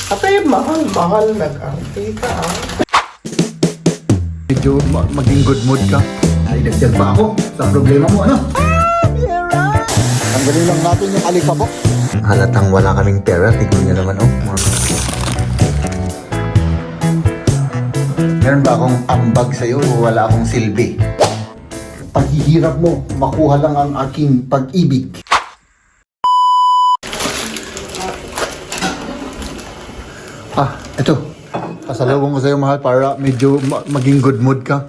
Ate, mahal nag-arte ka ah. Medyo maging good mood ka. Ay, nagdyan pa ako sa problema mo, ano? Tanggalin lang natin yung alikabok. Halatang wala kaming pera. Tignan niyo naman, oh. Meron ba akong ambag sa'yo o wala akong silbi? Paghihirap mo, makuha lang ang aking pag-ibig. Ito. Pasalubong ko sa'yo, mahal, para medyo maging good mood ka.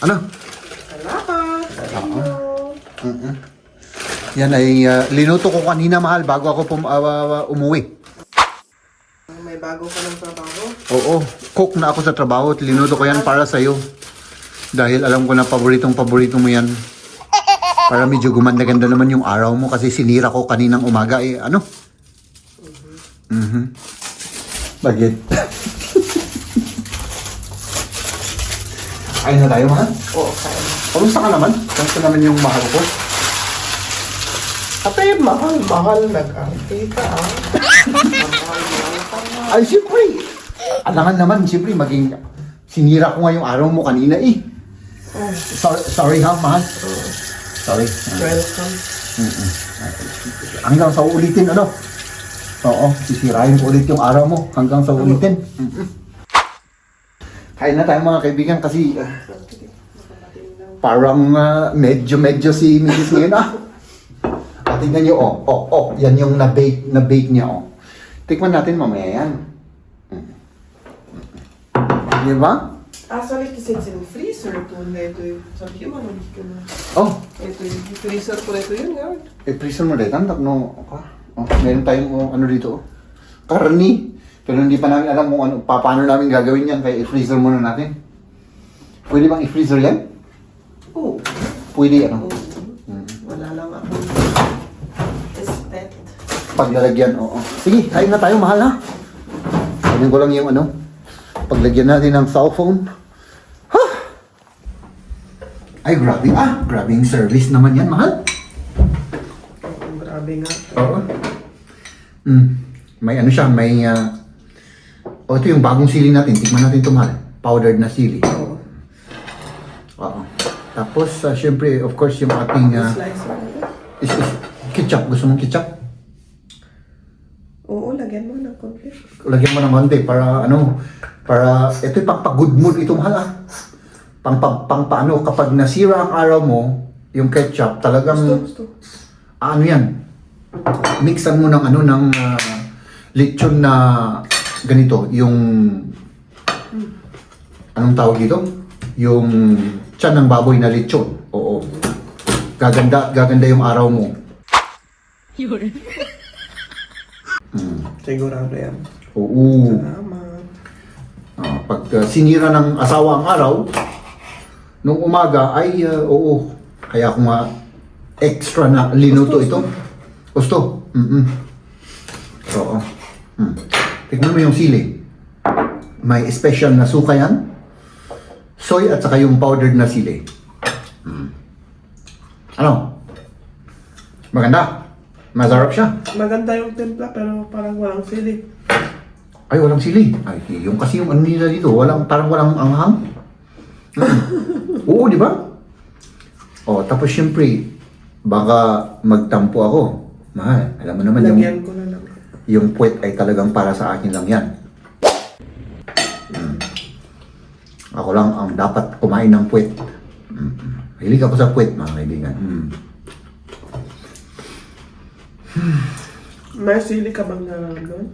Ano? Salamat. Yan ay linuto ko kanina, mahal, bago ako umuwi. May bago ka ng trabaho? Oo, cook na ako sa trabaho at linuto ko yan para sa'yo. Dahil alam ko na paborito mo yan. Para medyo gumanda-ganda naman yung araw mo kasi sinira ko kaninang umaga eh. Ano? Bakit? Ayun na tayo, mahal? Oo, kaya. Kamusta ka naman? Kamusta naman yung mahal ko? Ate, mahal nag-arte ka ah. Ay, siyempre! Alangan naman, siyempre, maging sinira ko nga yung araw mo kanina eh. Sorry ha, mahal. Sorry. Welcome. Hanggang sa uulitin, ano? Oo, sisirain ko ulit yung araw mo hanggang sa ulitin. Kain na tayo mga kaibigan kasi parang medyo si Mrs. ngayon tingnan nyo, yan yung na-bake niya, Tikman natin mamaya yan. Di ba? Soll ich das jetzt in den Freezer tun? Soll ich immer noch nicht gemacht. Ito yung freezer ko ito yun, ja. Freezer mo rin, meron tayong ano dito, karni. Pero hindi pa namin alam kung paano namin gagawin yan, kaya i-freezer muna natin. Pwede bang i-freezer yan? Oo. Pwede, ano? Wala lang ako. Estet. Paglalagyan, oo. Sige, kain na tayo, mahal ha. Kainin ko lang yung paglagyan natin ng cellphone. Ay, grabe grabe yung service naman yan, mahal. Grabe nga. Oo. May ano siya, may ito yung bagong sili natin. Tikman natin ito, mahal. Powdered na sili. Oo. Oo. Tapos, syempre, of course, yung ating Slice mo. is ketchup. Gusto mong ketchup? Oo, lagyan mo ng konti. Lagyan mo ng konti para para ito yung pang-good mood ito, mahal paano kapag nasira ang araw mo, yung ketchup talagang Gusto. ano yan, mixan mo ng lechon na ganito, yung anong tawag dito? Yung tiyan ng baboy na lechon. Oo. Gaganda yung araw mo. Sigurado yan. Oo. Salamat. Pag sinira ng asawa ang araw, nung umaga ay oo. Kaya ako nga extra na linuto ito. Gusto? Oo. Tignan mo yung sili. May special na suka yan. Soy at saka yung powdered na sili. Ano? Maganda? Masarap siya? Maganda yung timpla pero parang walang sili. Ay, walang sili. Ay, yung kasi yung ano nila dito, parang walang anghang. Oo, di ba? Tapos syempre, baka magtampo ako. Mahal, alam mo naman Lagyan ko na lang. yung puwet ay talagang para sa akin lang yan. Ako lang ang dapat kumain ng puwet. Hilig ako sa puwet, mga kaibigan. May sili ka bang doon?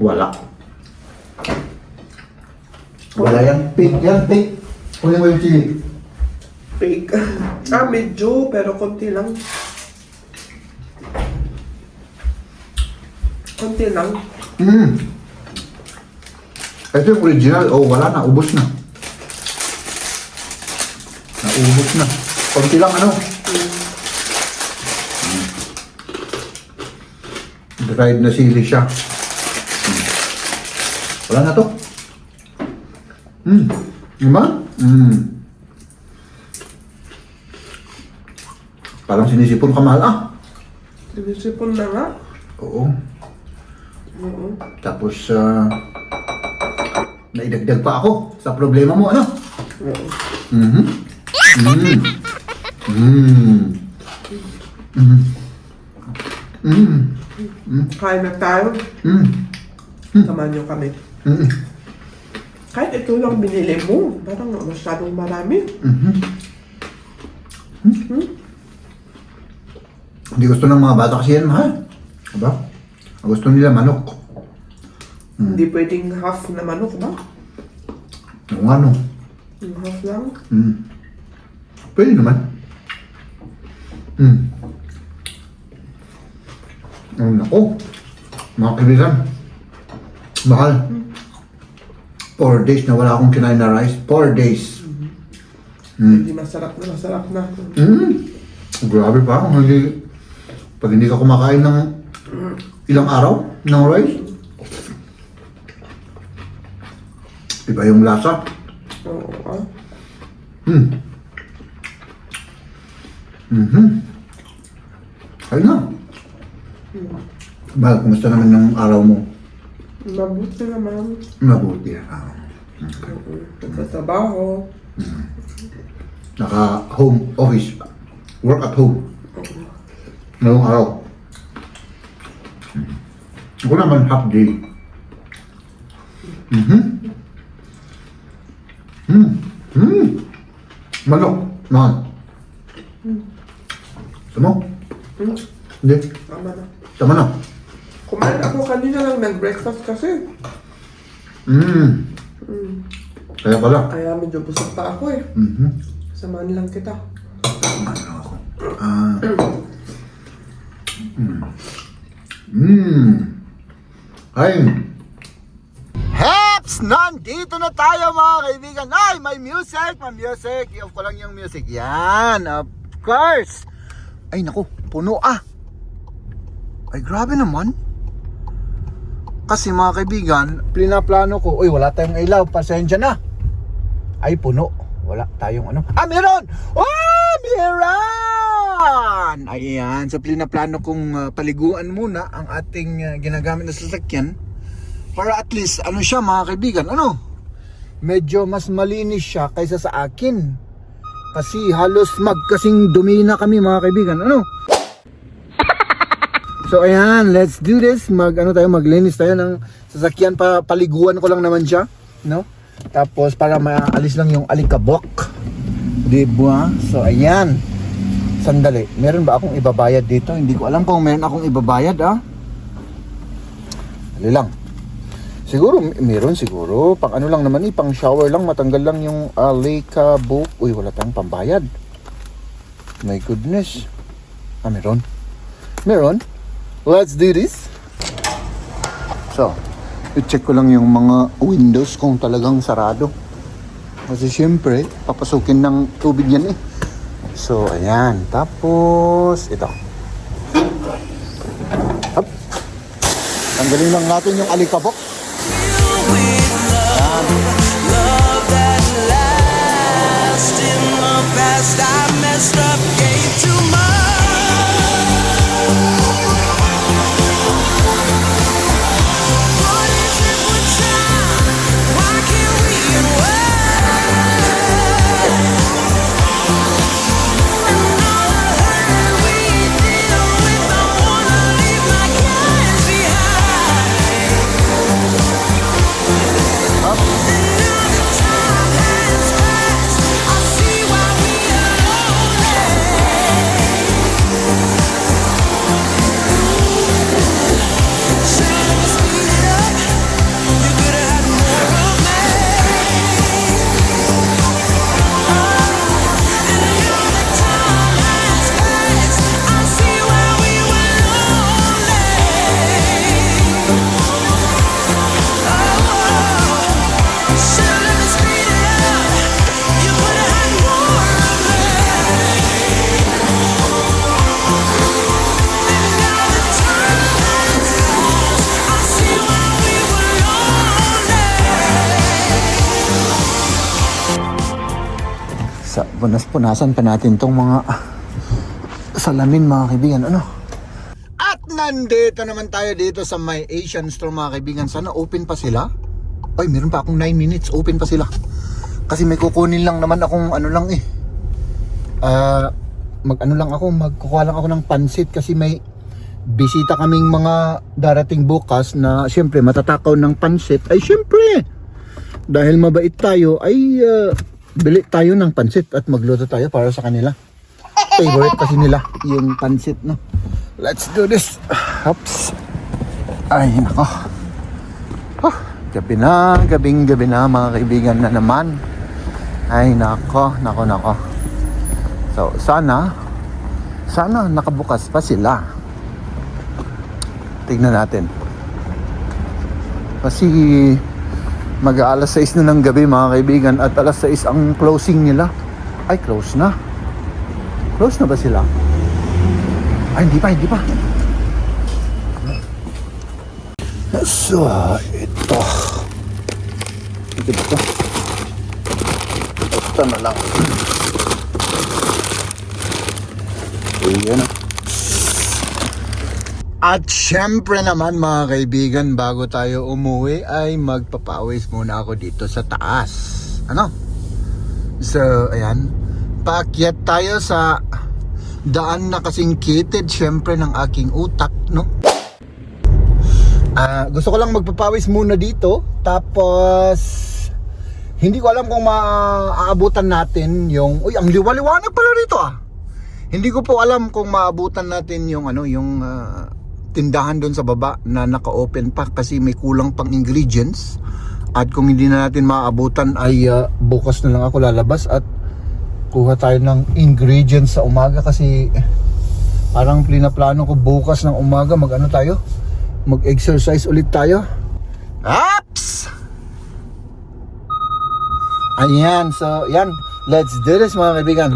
Wala. Wala yan. Pig. Kunin mo yung chili. Pig. Medyo, pero konti lang. Konti lang. Ito yung original. Wala na. Ubos na. Naubos na. Konti lang, Dried na sili siya. Wala na to. Diba? Parang sinisipon ka, mahal. Sinisipon na nga. Oo. Oo. Tapos, naidagdag pa ako sa problema mo, ano? Oo. Mhm. Mm. Mm. Mm. Mm. Mm. Kain na tayo. Mm. Samahan niyo kami. Mm. Kahit ito lang binili mo, parang masyadong marami. Mhm. Hindi gusto ng mga bata kasi yan, mahal. Diba? Ang gusto nila manok. Hindi pwedeng half na manok ba? Yung ano. Yung half lang. Mm. Pwede naman. Mm. Ang nako. Mga kaibigan. Mahal. 4 days na wala akong kinain na rice. 4 days. Hindi masarap na. Grabe pa. Pag hindi ka kumakain ng ilang araw ng rice, iba yung lasa. Oo. Ah. Ayun na. Mahal, kumusta naman yung araw mo? Mabuti naman. Mabuti. Nagtatrabaho. Naka-home office. Work at home. Ngayong araw. Ako naman half day. Manok. Mahal. Gusto mo? Hindi. Tama na. Tama na. Kumain ako kanina lang nag-breakfast kasi. Kaya pala. Kaya medyo busog pa ako eh. Samahan lang kita. Ano ako? Ay. Heps! Nandito na tayo mga kaibigan. Ay, may music! May music! I-off ko lang yung music. Yan! Of course! Ay, naku. Puno ah. Ay, grabe naman. Kasi mga kaibigan, plano ko. Uy, wala tayong ilaw. Pasensya na. Ay, puno. Wala tayong ano. Ah, meron! Oh, meron! Ayan. So, plano kong paliguan muna ang ating ginagamit na sasakyan. Para at least, ano siya mga kaibigan, ano? Medyo mas malinis siya kaysa sa akin. Kasi halos magkasing dumi na kami mga kaibigan, ano? So ayan, let's do this. Maglinis tayo ng sasakyan, paliguan ko lang naman siya, no? Tapos para maalis lang yung alikabok. Diba? So ayan. Sandali, meron ba akong ibabayad dito? Hindi ko alam kung meron akong ibabayad, ah. Dali lang. Siguro, meron siguro. Pang ano lang naman pang shower lang, matanggal lang yung alikabok. Uy, wala tayong pambayad. My goodness. Ah, meron. Meron. Let's do this. So, i-check ko lang yung mga windows kung talagang sarado. Kasi syempre, papasukin ng tubig yan eh. So, ayan. Tapos, ito. Up. Tanggalin lang natin yung alikabok. Love that lasts in the past. I messed up, gave too much. What is it with time? Why can't we get away? And all the hurt that we deal with, I wanna leave my cares behind. Up. Punas-punasan pa natin tong mga salamin mga kaibigan, ano? At Nandito naman tayo dito sa may Asian store mga kaibigan. Sana open pa sila. Ay, meron pa akong 9 minutes. Open pa sila. Kasi may kukunin lang naman akong ano lang eh. Magkukuha lang ako ng pansit kasi may bisita kaming mga darating bukas na syempre matatakaw ng pansit. Ay syempre, dahil mabait tayo ay bili tayo ng pansit at magluto tayo para sa kanila. Favorite kasi nila yung pansit, no? Let's do this. Oops. Ay nako. Gabi na, gabi na mga kaibigan na naman. Ay nako. So sana nakabukas pa sila. Tignan natin. Kasi mag-aalas 6 na ng gabi mga kaibigan at alas 6 ang closing nila. Ay, close na. Close na ba sila? Ay, hindi pa. So, ito. Ito na lang. Ayan. At syempre naman mga kaibigan, bago tayo umuwi ay magpapawis muna ako dito sa taas. Ano? So, ayan. Paakyat tayo sa daan na kasing kitid syempre ng aking utak, no? Gusto ko lang magpapawis muna dito. Tapos hindi ko alam kung maaabutan natin yung... Uy, ang liwaliwanag pala rito ah. Hindi ko po alam kung maabutan natin yung tindahan doon sa baba na naka-open pa kasi may kulang pang ingredients. At kung hindi na natin maabutan ay bukas na lang ako lalabas at kuha tayo ng ingredients sa umaga kasi parang plano ko bukas ng umaga mag-exercise ulit tayo. Ups! Ayan, so yan, let's do this mga kaibigan.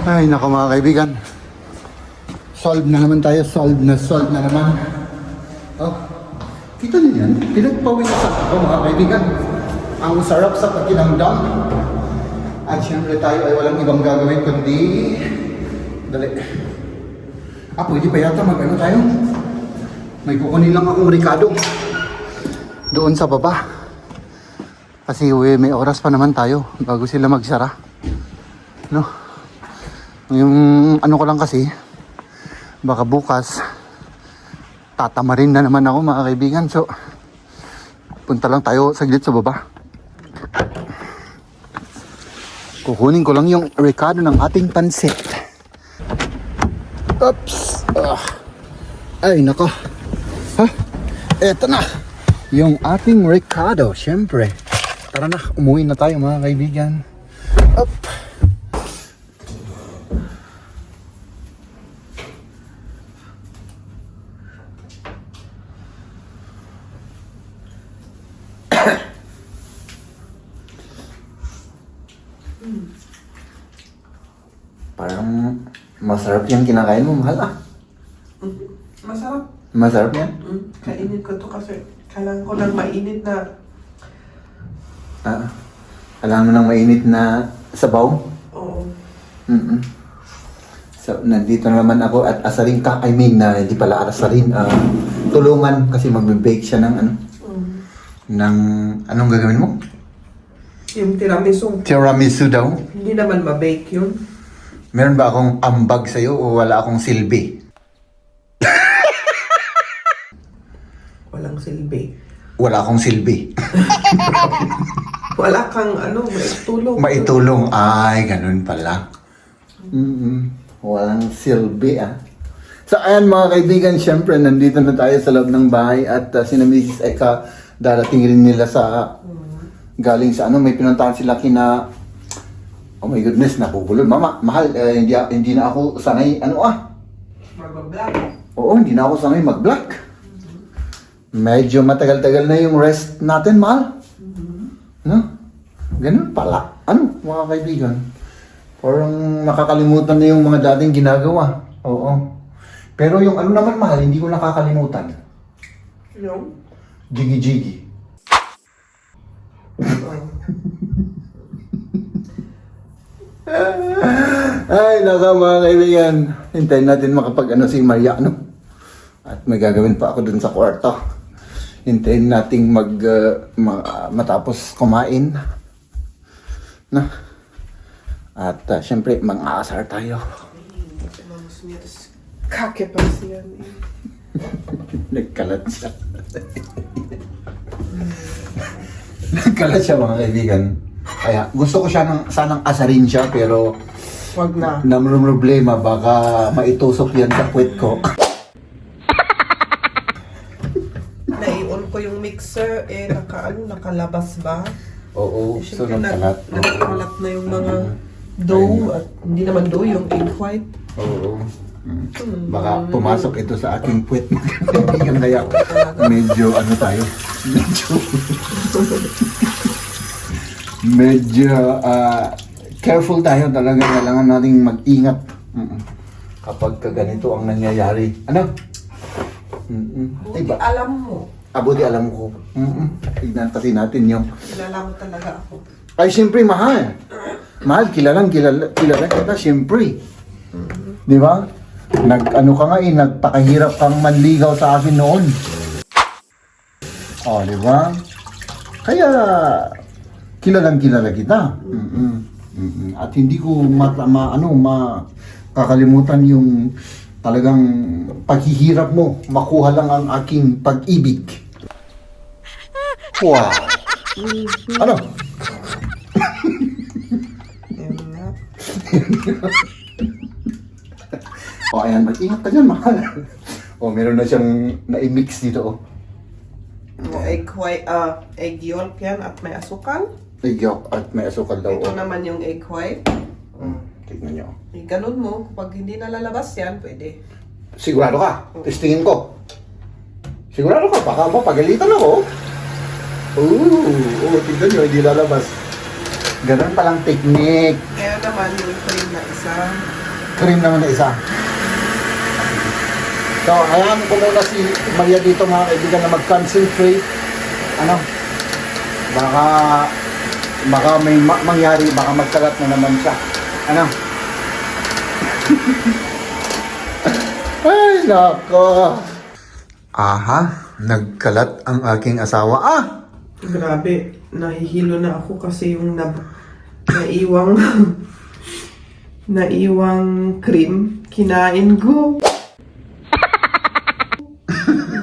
Ay nako mga kaibigan, solve na naman tayo, solve na naman. Oh, kita niyo yan? Pinagpawisan ako mga kaibigan. Ang sarap sa pakinamdam. At syempre tayo ay walang ibang gagawin kundi dali. Pwede pa yata mag-ano tayo. May kukunin lang akong Ricardo doon sa baba. Kasi may oras pa naman tayo bago sila magsara, no? Yung ano ko lang kasi, baka bukas tatamarin na naman ako mga kaibigan. So punta lang tayo saglit sa baba. Kukunin ko lang yung Ricardo ng ating pansit. Oops. Ay nako. Eto na yung ating Ricardo. Syempre, tara na, umuwi na tayo mga kaibigan. Up. Parang masarap yung kinakain mo, mahal ah. Masarap. Masarap yan? Kainin ko to kasi kailangan ko ng mainit na... Kailangan mo ng mainit na sabaw? Oo. So, nandito na naman ako at asarin ka. I mean, hindi pala asarin. Tulungan kasi magbe-bake siya ng ng... Anong gagawin mo? Yung tiramisu. Tiramisu daw? Hindi naman ma-bake yun. Meron ba akong ambag sa'yo o wala akong silbi? Walang silbi. Wala akong silbi. Wala kang maitulong. Maitulong. Ay, ganun pala. Walang silbi ah. So ayan mga kaibigan, syempre nandito na tayo sa loob ng bahay at sina Mrs. Eka darating rin nila sa galing sa may pinuntahan sila kina Oh my goodness, nabubulol. Mama, mahal, hindi na ako sanay, Mag-vlog. Oo, hindi na ako sanay mag-vlog. Medyo matagal-tagal na yung rest natin, mahal. No? Ganun pala. Mga kaibigan? Parang nakakalimutan na yung mga dating ginagawa. Oo. Pero yung naman, mahal, hindi ko nakakalimutan. Yung? Jiggy-jiggy. Ay, naka mga kaibigan. Hintayin natin makapag si Maria, At may gagawin pa ako dun sa kwarto. Hintayin nating matapos kumain. At syempre, mang-aasar tayo. Vamos mir das Kacke passieren. Nagkalat siya. Nagkalat siya mga kaibigan. Kaya gusto ko siya sanang asarin siya pero Wag na. namang problema baka maitusok yan sa puwet ko. Nai-on ko yung mixer, nakalabas ba? Oo, so Siyempre, nagkalat. nagkalat na yung mga dough, at hindi naman dough, yung egg white. Oo. Baka pumasok ito sa aking puwet mga kaibigan kaya medyo tayo. Medyo careful tayo talaga, kailangan nating mag-ingat kapag ganito ang nangyayari. Buti alam mo. Buti alam ko. Tignan kasi natin yung... Kilala mo talaga ako. Ay, siyempre, mahal. Mahal, kilala kita, siyempre. Di ba? Ka nga nagpakahirap kang manligaw sa akin noon. Di ba? Kaya, kilala kita. At hindi ko makakalimutan yung talagang paghihirap mo, makuha lang ang aking pag-ibig. Wow! Ayun nga. Ayan, mag-ingat ka dyan, mahal. Meron na siyang na-mix dito, Egg white, egg yolk yan at may asukal. Egg yolk at may asukal daw. Ito naman yung egg white. Tignan nyo. Ganun mo, kapag hindi nalalabas yan, pwede. Sigurado ka? Testingin ko. Sigurado ka? Baka mapagalitan ako. Tignan nyo, hindi lalabas. Ganun palang technique. Kaya naman yung cream na isa. Cream naman na isa. So, hayaan ko muna si Maria dito mga kaibigan na mag-concentrate. Baka may mangyari, baka magkalat na naman siya. Ay, nako. Aha, nagkalat ang aking asawa. Grabe, nahihilo na ako kasi yung naiwang naiwang cream, kinain ko.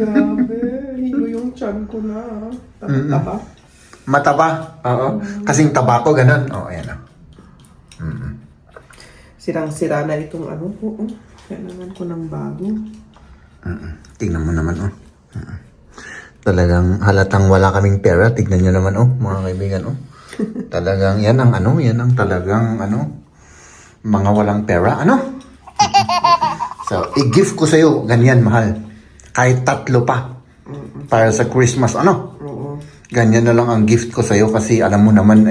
Grabe, hilo yung tiyan ko na. Taba. Mataba. Oo. Kasing tabako, ganun. Ayan. Sirang-sira na itong ko. Kailangan ko ng bago. Tingnan mo naman, Talagang halatang wala kaming pera. Tignan nyo naman, mga kaibigan, Talagang yan ang talagang, mga walang pera, So, i-gift ko sa'yo, ganyan, mahal. Kahit 3 pa. Para sa Christmas, Oo. Ganyan na lang ang gift ko sa'yo kasi alam mo naman,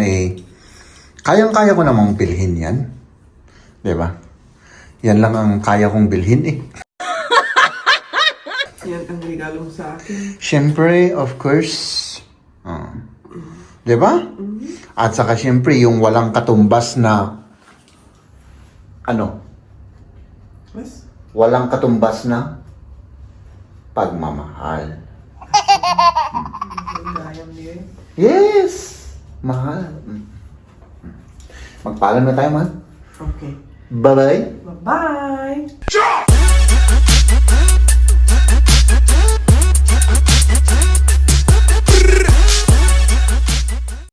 kayang-kaya ko namang bilhin yan. Diba? Yan lang ang kaya kong bilhin, Yan ang regalo mo sa akin. Siyempre, of course. Diba? At saka siyempre, yung walang katumbas na Mas? walang katumbas na pagmamahal. Gayam niya. Yes! Mahal. Magpaalam na tayo, mahal. Okay. Bye-bye. Bye-bye!